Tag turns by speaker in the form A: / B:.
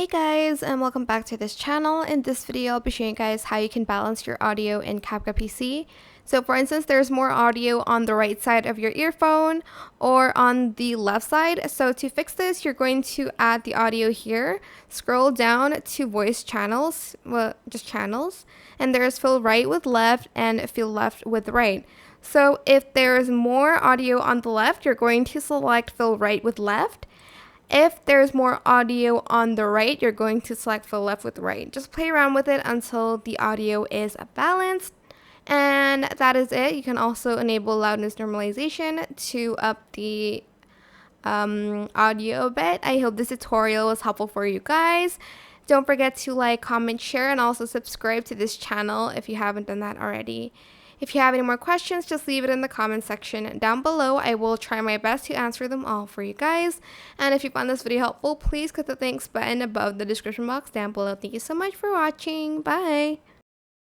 A: Hey guys, and welcome back to this channel. In this video, I'll be showing you guys how you can balance your audio in CapCut PC. So for instance, there's more audio on the right side of your earphone or on the left side. So to fix this, you're going to add the audio here, scroll down to voice channels, well, just channels, and there's fill right with left and fill left with right. So if there's more audio on the left, you're going to select fill right with left. If there's more audio on the right, you're going to select fill left with right. Just play around with it until the audio is balanced. And that is it. You can also enable loudness normalization to up the audio a bit. I hope this tutorial was helpful for you guys. Don't forget to like, comment, share, and also subscribe to this channel if you haven't done that already. If you have any more questions, just leave it in the comment section down below. I will try my best to answer them all for you guys. And if you found this video helpful, please click the thanks button above the description box down below. Thank you so much for watching. Bye!